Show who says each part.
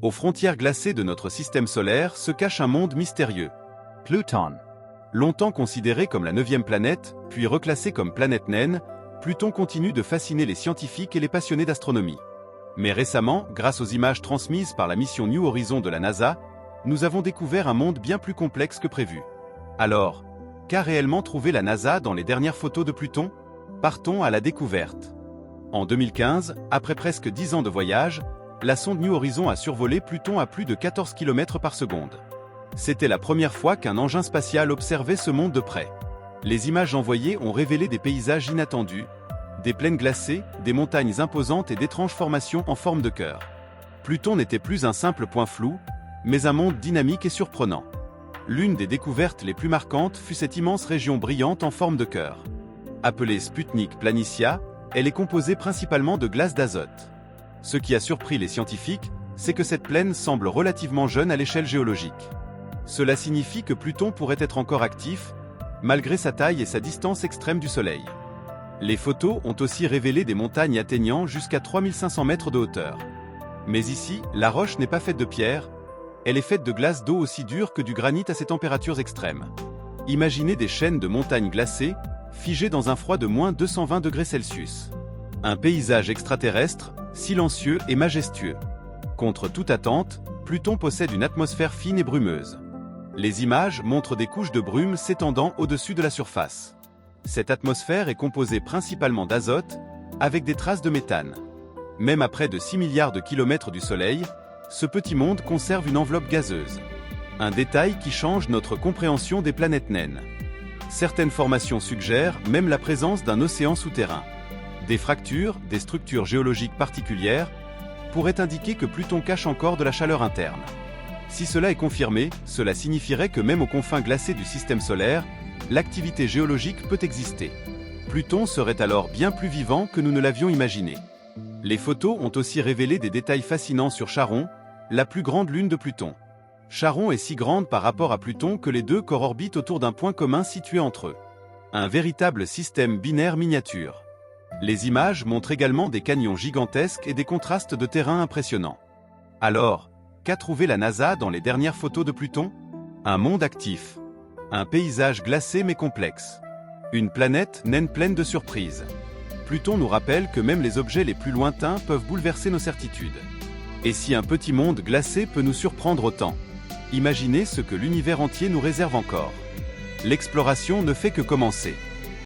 Speaker 1: Aux frontières glacées de notre système solaire se cache un monde mystérieux.
Speaker 2: Pluton.
Speaker 1: Longtemps considéré comme la 9e planète, puis reclassé comme planète naine, Pluton continue de fasciner les scientifiques et les passionnés d'astronomie. Mais récemment, grâce aux images transmises par la mission New Horizons de la NASA, nous avons découvert un monde bien plus complexe que prévu. Alors, qu'a réellement trouvé la NASA dans les dernières photos de Pluton? Partons à la découverte. En 2015, après presque 10 ans de voyage, la sonde New Horizons a survolé Pluton à plus de 14 km par seconde. C'était la première fois qu'un engin spatial observait ce monde de près. Les images envoyées ont révélé des paysages inattendus, des plaines glacées, des montagnes imposantes et d'étranges formations en forme de cœur. Pluton n'était plus un simple point flou, mais un monde dynamique et surprenant. L'une des découvertes les plus marquantes fut cette immense région brillante en forme de cœur. Appelée Sputnik Planitia, elle est composée principalement de glace d'azote. Ce qui a surpris les scientifiques, c'est que cette plaine semble relativement jeune à l'échelle géologique. Cela signifie que Pluton pourrait être encore actif, malgré sa taille et sa distance extrême du Soleil. Les photos ont aussi révélé des montagnes atteignant jusqu'à 3500 mètres de hauteur. Mais ici, la roche n'est pas faite de pierre, elle est faite de glace d'eau aussi dure que du granit à ces températures extrêmes. Imaginez des chaînes de montagnes glacées, figées dans un froid de moins 220 degrés Celsius. Un paysage extraterrestre, silencieux et majestueux. Contre toute attente, Pluton possède une atmosphère fine et brumeuse. Les images montrent des couches de brume s'étendant au-dessus de la surface. Cette atmosphère est composée principalement d'azote, avec des traces de méthane. Même à près de 6 milliards de kilomètres du Soleil, ce petit monde conserve une enveloppe gazeuse. Un détail qui change notre compréhension des planètes naines. Certaines formations suggèrent même la présence d'un océan souterrain. Des fractures, des structures géologiques particulières, pourraient indiquer que Pluton cache encore de la chaleur interne. Si cela est confirmé, cela signifierait que même aux confins glacés du système solaire, l'activité géologique peut exister. Pluton serait alors bien plus vivant que nous ne l'avions imaginé. Les photos ont aussi révélé des détails fascinants sur Charon, la plus grande lune de Pluton. Charon est si grande par rapport à Pluton que les deux corps orbitent autour d'un point commun situé entre eux. Un véritable système binaire miniature. Les images montrent également des canyons gigantesques et des contrastes de terrain impressionnants. Alors, qu'a trouvé la NASA dans les dernières photos de Pluton? Un monde actif. Un paysage glacé mais complexe. Une planète naine pleine de surprises. Pluton nous rappelle que même les objets les plus lointains peuvent bouleverser nos certitudes. Et si un petit monde glacé peut nous surprendre autant, imaginez ce que l'univers entier nous réserve encore. L'exploration ne fait que commencer.